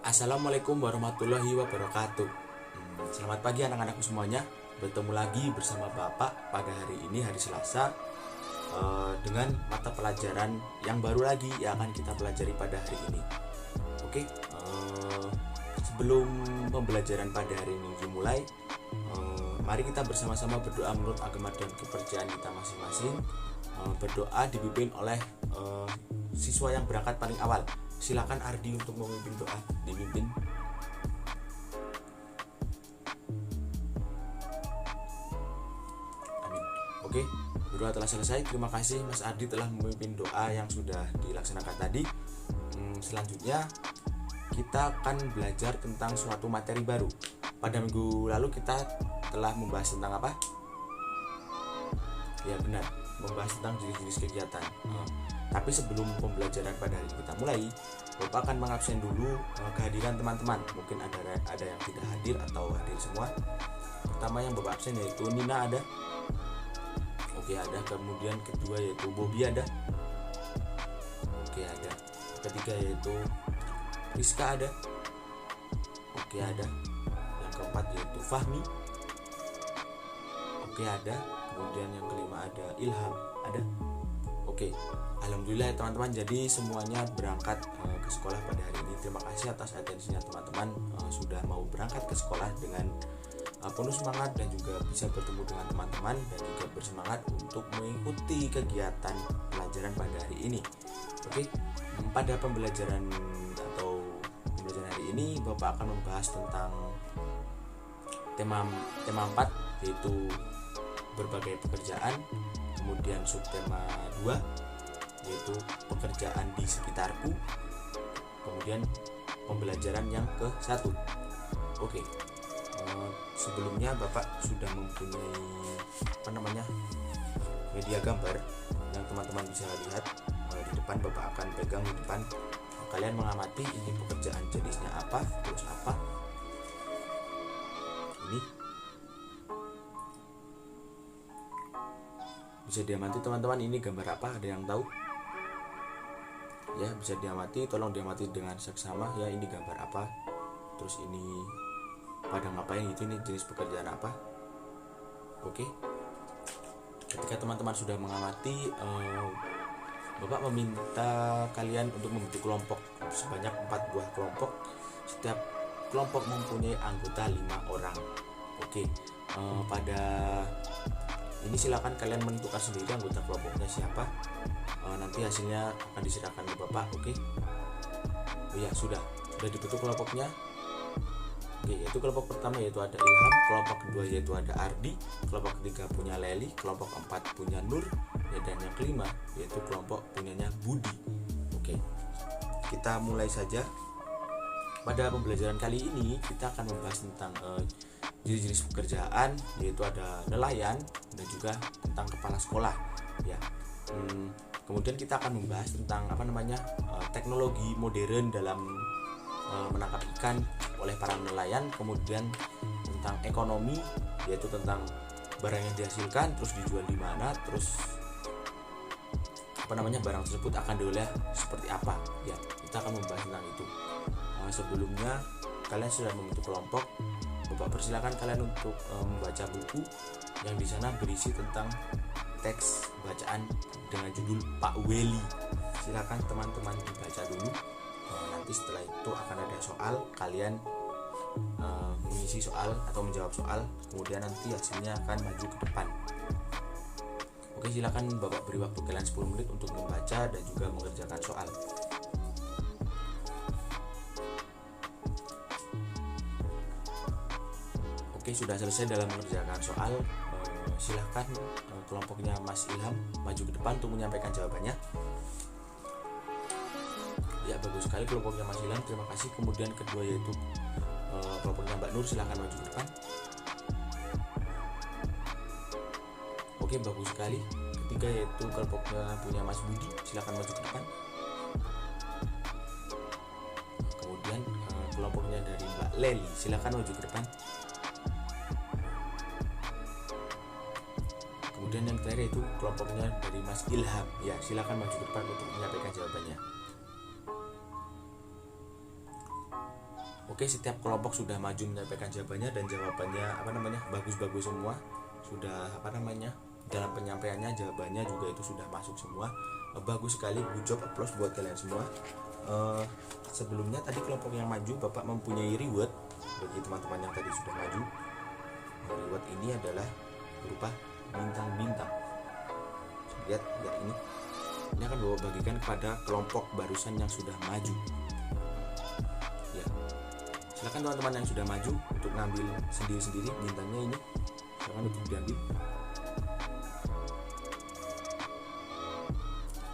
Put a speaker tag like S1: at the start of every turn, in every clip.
S1: Assalamualaikum warahmatullahi wabarakatuh. Selamat pagi anak-anakku semuanya. Bertemu lagi bersama Bapak pada hari ini, hari Selasa, dengan mata pelajaran yang baru lagi yang akan kita pelajari pada hari ini. Oke, sebelum pembelajaran pada hari ini dimulai, mari kita bersama-sama berdoa menurut agama dan kepercayaan kita masing-masing. Berdoa dipimpin oleh siswa yang berangkat paling awal. Silakan Ardi untuk memimpin doa, dipimpin. Amin. Oke, berdoa telah selesai. Terima kasih Mas Ardi telah memimpin doa yang sudah dilaksanakan tadi. Selanjutnya kita akan belajar tentang suatu materi baru. Pada minggu lalu kita telah membahas tentang apa? Ya benar, membahas tentang jenis-jenis kegiatan. Tapi sebelum pembelajaran pada hari kita mulai, Bapak akan mengabsen dulu kehadiran teman-teman. Mungkin ada yang tidak hadir atau hadir semua. Pertama yang Bapak absen yaitu Nina ada. Oke, ada. Kemudian kedua yaitu Bobby ada. Oke, ada. Ketiga yaitu Rizka ada. Oke, ada. Yang keempat yaitu Fahmi. Oke, ada. Kemudian yang kelima ada Ilham ada. Oke, alhamdulillah ya teman-teman. Jadi semuanya berangkat ke sekolah pada hari ini. Terima kasih atas atensinya teman-teman, sudah mau berangkat ke sekolah dengan penuh semangat dan juga bisa bertemu dengan teman-teman dan juga bersemangat untuk mengikuti kegiatan pelajaran pada hari ini. Oke, pada pembelajaran hari ini Bapak akan membahas tentang tema 4 yaitu berbagai pekerjaan. Kemudian subtema 2 yaitu pekerjaan di sekitarku. Kemudian pembelajaran yang ke-1. Oke. Sebelumnya Bapak sudah mempunyai media gambar yang teman-teman bisa lihat di depan. Bapak akan pegang di depan. Kalian mengamati ini pekerjaan jenisnya apa, terus apa. Ini bisa diamati teman-teman, ini gambar apa, ada yang tahu? Ya, bisa diamati, tolong diamati dengan seksama ya, ini gambar apa, terus ini pada ngapain gitu, ini jenis pekerjaan apa. Oke, ketika teman-teman sudah mengamati, Bapak meminta kalian untuk membentuk kelompok sebanyak 4 buah kelompok. Setiap kelompok mempunyai anggota 5 orang. Oke, pada ini silakan kalian menentukan sendiri anggota kelompoknya siapa. Nanti hasilnya akan diserahkan ke Bapak. Oke. Oh ya, sudah dibentuk kelompoknya. Oke, yaitu kelompok pertama yaitu ada Ilham, kelompok kedua yaitu ada Ardi, kelompok ketiga punya Leli, kelompok keempat punya Nur, ya, dan yang kelima yaitu kelompok punyanya Budi. Oke, kita mulai saja. Pada pembelajaran kali ini kita akan membahas tentang jenis-jenis pekerjaan, yaitu ada nelayan dan juga tentang kepala sekolah ya. Kemudian kita akan membahas tentang teknologi modern dalam menangkap ikan oleh para nelayan. Kemudian tentang ekonomi, yaitu tentang barang yang dihasilkan terus dijual di mana, terus barang tersebut akan diolah seperti apa ya. Kita akan membahas tentang itu. Sebelumnya kalian sudah membentuk kelompok. Bapak persilakan kalian untuk membaca buku yang di sana berisi tentang teks bacaan dengan judul Pak Weli. Silakan teman-teman dibaca dulu. Nanti setelah itu akan ada soal, kalian mengisi soal atau menjawab soal, kemudian nanti hasilnya akan maju ke depan. Oke, silakan Bapak beri waktu kalian 10 menit untuk membaca dan juga mengerjakan soal. Oke, sudah selesai dalam mengerjakan soal. Silahkan kelompoknya Mas Ilham maju ke depan untuk menyampaikan jawabannya. Ya, bagus sekali kelompoknya Mas Ilham, terima kasih. Kemudian kedua yaitu kelompoknya Mbak Nur, silahkan maju ke depan. Oke, bagus sekali. Ketiga yaitu kelompoknya punya Mas Budi, silahkan maju ke depan. Kemudian kelompoknya dari Mbak Leli, silahkan maju ke depan. Kemudian yang terakhir itu kelompoknya dari Mas Ilham. Ya, silakan maju ke depan untuk menyampaikan jawabannya. Oke, setiap kelompok sudah maju menyampaikan jawabannya dan jawabannya bagus-bagus semua. Sudah dalam penyampaiannya jawabannya juga itu sudah masuk semua. Bagus sekali, good job, applause buat kalian semua. Sebelumnya tadi kelompok yang maju Bapak mempunyai reward bagi teman-teman yang tadi sudah maju. Reward ini adalah berupa bintang-bintang. Lihat ini akan Bapak bagikan kepada kelompok barusan yang sudah maju. Ya, silakan teman-teman yang sudah maju untuk ngambil sendiri-sendiri bintangnya ini. Silakan untuk diambil.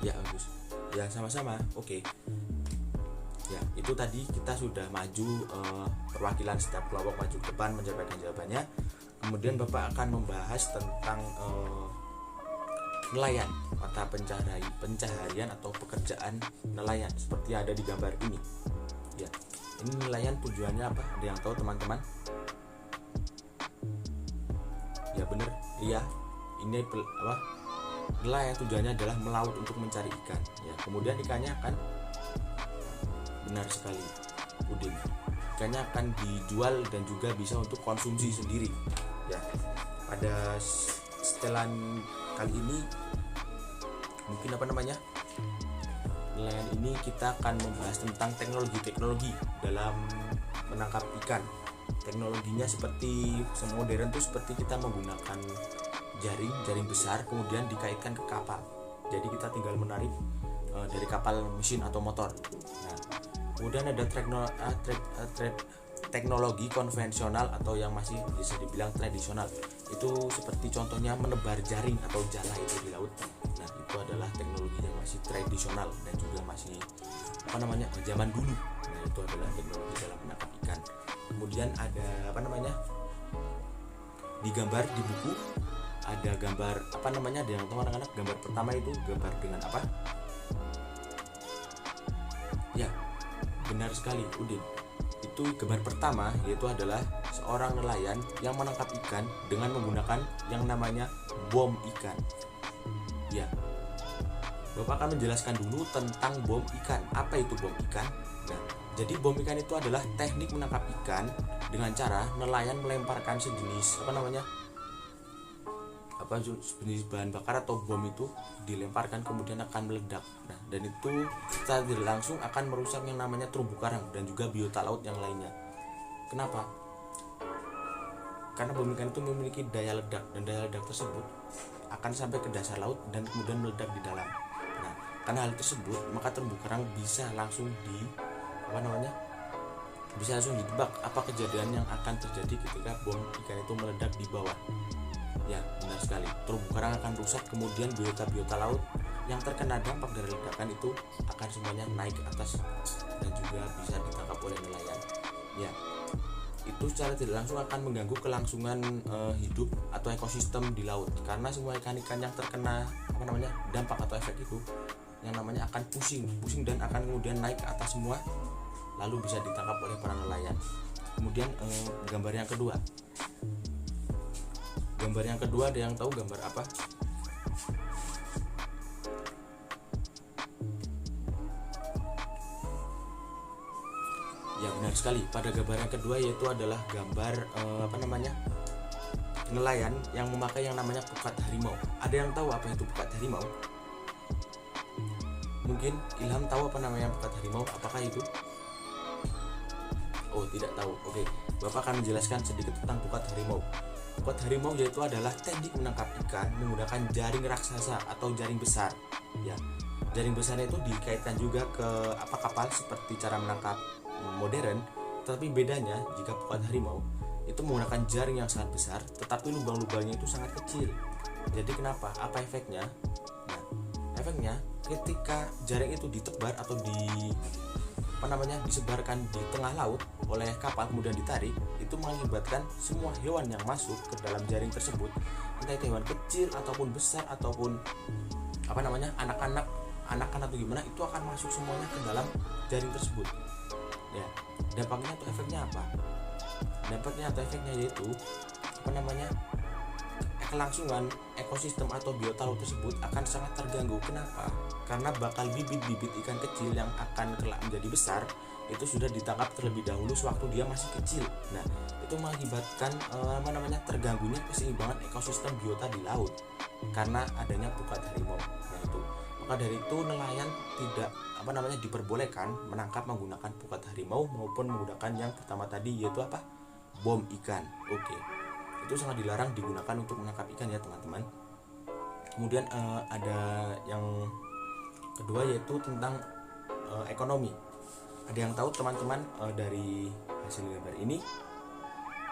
S1: Ya, bagus. Ya, sama-sama. Oke. Ya, itu tadi kita sudah maju, perwakilan setiap kelompok maju ke depan menyampaikan jawabannya. Kemudian Bapak akan membahas tentang nelayan, mata pencaharian atau pekerjaan nelayan seperti yang ada di gambar ini. Ya, ini nelayan tujuannya apa? Ada yang tahu teman-teman? Ya benar, iya. Ini nelayan tujuannya adalah melaut untuk mencari ikan. Ya, kemudian ikannya akan, benar sekali, Udin, ikannya akan dijual dan juga bisa untuk konsumsi sendiri. Ya, pada setelan kali ini mungkin nelayan ini kita akan membahas tentang teknologi dalam menangkap ikan. Teknologinya seperti modern tuh seperti kita menggunakan jaring besar kemudian dikaitkan ke kapal. Jadi kita tinggal menarik dari kapal mesin atau motor. Nah, kemudian ada teknologi konvensional atau yang masih bisa dibilang tradisional. Itu seperti contohnya menebar jaring atau jala itu di laut. Nah, itu adalah teknologi yang masih tradisional dan juga masih zaman dulu. Nah, itu adalah teknologi dalam menangkap ikan. Kemudian ada di gambar di buku ada gambar ada yang tahu anak-anak, gambar pertama itu gambar dengan apa? Ya, benar sekali Udin. Itu gambar pertama, yaitu adalah seorang nelayan yang menangkap ikan dengan menggunakan yang namanya bom ikan. Ya, Bapak akan menjelaskan dulu tentang bom ikan. Apa itu bom ikan? Nah, jadi bom ikan itu adalah teknik menangkap ikan dengan cara nelayan melemparkan sejenis sejenis bahan bakar atau bom itu dilemparkan kemudian akan meledak. Nah, dan itu secara tidak langsung akan merusak yang namanya terumbu karang dan juga biota laut yang lainnya. Kenapa? Karena bom ikan itu memiliki daya ledak dan daya ledak tersebut akan sampai ke dasar laut dan kemudian meledak di dalam. Nah, karena hal tersebut maka terumbu karang bisa langsung bisa langsung ditebak apa kejadian yang akan terjadi ketika bom ikan itu meledak di bawah. Ya, benar sekali. Terumbu karang akan rusak, kemudian biota laut yang terkena dampak dari ledakan itu akan semuanya naik ke atas dan juga bisa ditangkap oleh nelayan. Ya, itu secara tidak langsung akan mengganggu kelangsungan hidup atau ekosistem di laut karena semua ikan-ikan yang terkena dampak atau efek itu yang namanya akan pusing dan akan kemudian naik ke atas semua lalu bisa ditangkap oleh para nelayan. Kemudian gambar yang kedua ada yang tahu gambar apa? Ya, benar sekali. Pada gambar yang kedua yaitu adalah gambar nelayan yang memakai yang namanya pukat harimau. Ada yang tahu apa itu pukat harimau? Mungkin Ilham tahu apa namanya pukat harimau? Apakah itu? Oh, tidak tahu. Oke, Bapak akan menjelaskan sedikit tentang pukat harimau. Pukat harimau yaitu adalah teknik menangkap ikan menggunakan jaring raksasa atau jaring besar. Ya, jaring besar itu dikaitkan juga ke kapal seperti cara menangkap modern, tetapi bedanya jika pukat harimau itu menggunakan jaring yang sangat besar, tetapi lubang-lubangnya itu sangat kecil. Jadi kenapa? Apa efeknya? Nah, efeknya ketika jaring itu ditebar atau disebarkan di tengah laut oleh kapal kemudian ditarik, itu mengakibatkan semua hewan yang masuk ke dalam jaring tersebut, entah itu hewan kecil ataupun besar ataupun anak-anak atau gimana, itu akan masuk semuanya ke dalam jaring tersebut. Ya, dampaknya atau efeknya apa? Dampaknya atau efeknya yaitu kelangsungan ekosistem atau biota laut tersebut akan sangat terganggu. Kenapa? Karena bakal bibit-bibit ikan kecil yang akan kelak menjadi besar itu sudah ditangkap terlebih dahulu sewaktu dia masih kecil. Nah, itu mengakibatkan terganggunya keseimbangan ekosistem biota di laut karena adanya pukat harimau. Nah, itu maka dari itu nelayan tidak diperbolehkan menangkap menggunakan pukat harimau maupun menggunakan yang pertama tadi, yaitu bom ikan. Oke, itu sangat dilarang digunakan untuk menangkap ikan ya teman-teman. Kemudian ada yang kedua, yaitu tentang ekonomi. Ada yang tahu teman-teman dari hasil gambar ini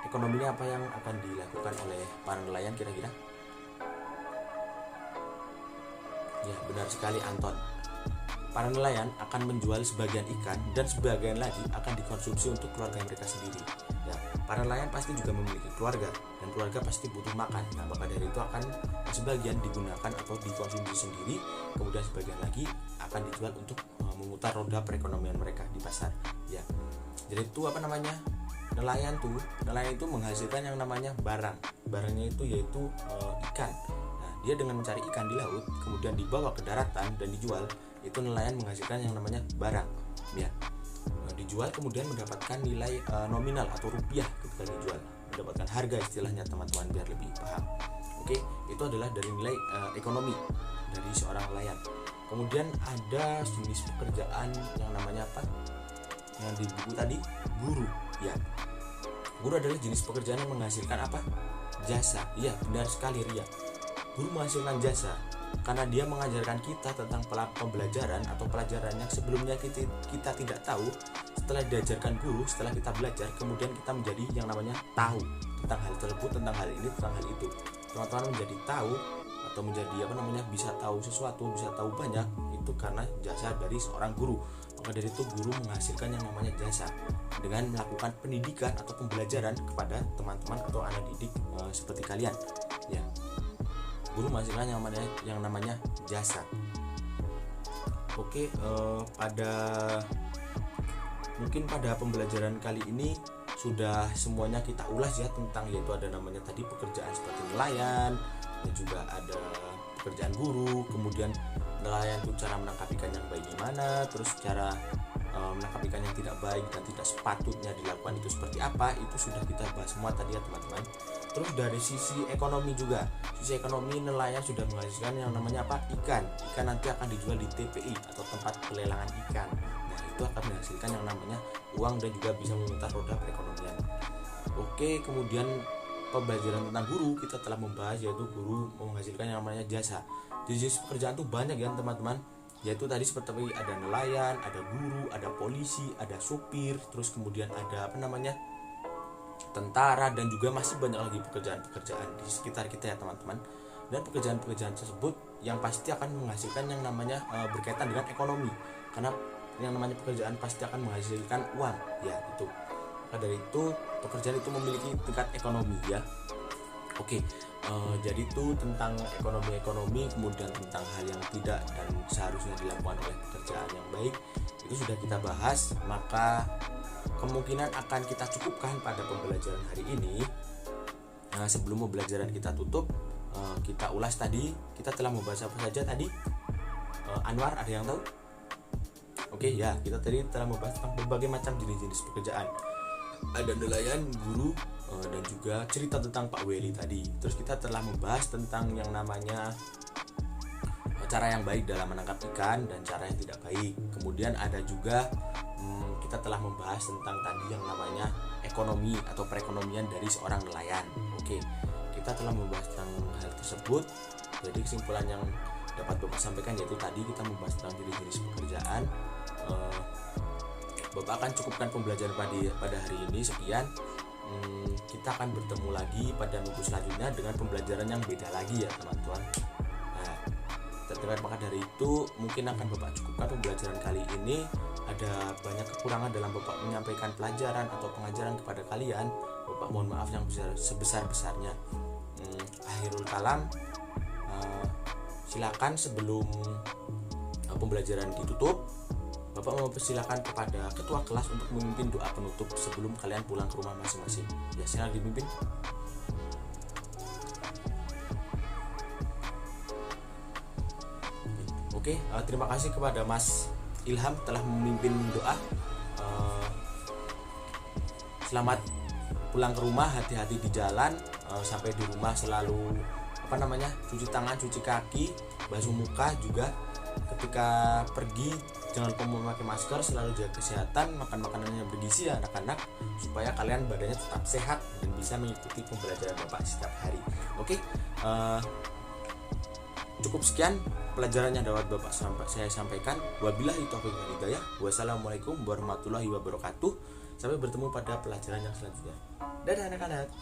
S1: ekonominya apa yang akan dilakukan oleh para nelayan kira-kira? Ya, benar sekali Anton. Para nelayan akan menjual sebagian ikan dan sebagian lagi akan dikonsumsi untuk keluarga mereka sendiri. Ya, para nelayan pasti juga memiliki keluarga dan keluarga pasti butuh makan. Nah, maka dari itu akan sebagian digunakan atau dikonsumsi sendiri, kemudian sebagian lagi akan dijual untuk memutar roda perekonomian mereka di pasar. Ya, jadi itu nelayan itu menghasilkan yang namanya barang. Barangnya itu yaitu ikan. Nah, dia dengan mencari ikan di laut, kemudian dibawa ke daratan dan dijual. Itu nelayan menghasilkan yang namanya barang ya. Dijual kemudian mendapatkan nilai nominal atau rupiah ketika dijual, mendapatkan harga istilahnya teman-teman biar lebih paham. Oke, itu adalah dari nilai ekonomi dari seorang nelayan. Kemudian ada jenis pekerjaan yang namanya yang di buku tadi, guru ya. Guru adalah jenis pekerjaan yang menghasilkan jasa. Iya, benar sekali Ria. Guru menghasilkan jasa karena dia mengajarkan kita tentang pembelajaran atau pelajaran yang sebelumnya kita tidak tahu. Setelah diajarkan guru, setelah kita belajar, kemudian kita menjadi yang namanya tahu tentang hal tersebut, tentang hal ini, tentang hal itu. Teman-teman menjadi tahu atau menjadi bisa tahu sesuatu, bisa tahu banyak, itu karena jasa dari seorang guru. Maka dari itu guru menghasilkan yang namanya jasa dengan melakukan pendidikan atau pembelajaran kepada teman-teman atau anak didik seperti kalian ya. Guru menghasilkan yang namanya jasa. Oke, mungkin pada pembelajaran kali ini sudah semuanya kita ulas ya, tentang yaitu ada namanya tadi pekerjaan seperti nelayan, dan juga ada pekerjaan guru, kemudian nelayan itu cara menangkap ikan yang baik gimana, terus cara menangkap ikan yang tidak baik dan tidak sepatutnya dilakukan itu seperti apa, itu sudah kita bahas semua tadi ya teman-teman. Terus dari sisi ekonomi juga, sisi ekonomi nelayan sudah menghasilkan yang namanya ikan nanti akan dijual di TPI atau tempat pelelangan ikan. Nah, itu akan menghasilkan yang namanya uang dan juga bisa memutar roda perekonomian. Oke, kemudian pembelajaran tentang guru kita telah membahas, yaitu guru menghasilkan yang namanya jasa. Jenis pekerjaan itu banyak ya teman-teman, yaitu tadi seperti ada nelayan, ada guru, ada polisi, ada supir, terus kemudian ada tentara, dan juga masih banyak lagi pekerjaan-pekerjaan di sekitar kita ya teman-teman. Dan pekerjaan-pekerjaan tersebut yang pasti akan menghasilkan yang namanya berkaitan dengan ekonomi, karena yang namanya pekerjaan pasti akan menghasilkan uang ya itu. Maka dari itu pekerjaan itu memiliki tingkat ekonomi ya. Oke, jadi itu tentang ekonomi, kemudian tentang hal yang tidak dan seharusnya dilakukan oleh pekerjaan yang baik itu sudah kita bahas. Maka kemungkinan akan kita cukupkan pada pembelajaran hari ini. Sebelum pembelajaran kita tutup, kita ulas tadi, kita telah membahas apa saja tadi. Anwar, ada yang tahu? Oke ya, kita tadi telah membahas tentang berbagai macam jenis-jenis pekerjaan. Ada nelayan, guru, dan juga cerita tentang Pak Weli tadi. Terus kita telah membahas tentang yang namanya cara yang baik dalam menangkap ikan dan cara yang tidak baik. Kemudian ada juga kita telah membahas tentang tadi yang namanya ekonomi atau perekonomian dari seorang nelayan. Oke, kita telah membahas tentang hal tersebut. Jadi kesimpulan yang dapat Bapak sampaikan yaitu tadi kita membahas tentang jenis-jenis pekerjaan. Bapak akan cukupkan pembelajaran pada hari ini sekian. Kita akan bertemu lagi pada minggu selanjutnya dengan pembelajaran yang beda lagi ya teman-teman. Maka dari itu mungkin akan Bapak cukupkan pembelajaran kali ini. Ada banyak kekurangan dalam Bapak menyampaikan pelajaran atau pengajaran kepada kalian. Bapak mohon maaf yang sebesar-besarnya. Akhirul kalam, silakan sebelum pembelajaran ditutup, Bapak mempersilakan kepada ketua kelas untuk memimpin doa penutup sebelum kalian pulang ke rumah masing-masing. Ya, silakan dipimpin. Oke, terima kasih kepada Mas Ilham telah memimpin doa. Selamat pulang ke rumah, hati-hati di jalan. Sampai di rumah selalu cuci tangan, cuci kaki, basuh muka juga. Ketika pergi jangan lupa memakai masker, selalu jaga kesehatan, makan makanan yang bergizi ya anak-anak, supaya kalian badannya tetap sehat dan bisa mengikuti pembelajaran Bapak setiap hari. Oke, cukup sekian pelajaran yang dapat Bapak saya sampaikan. Wabillahi taufiq wal hidayah. Wassalamualaikum warahmatullahi wabarakatuh. Sampai bertemu pada pelajaran yang selanjutnya. Dadah anak-anak.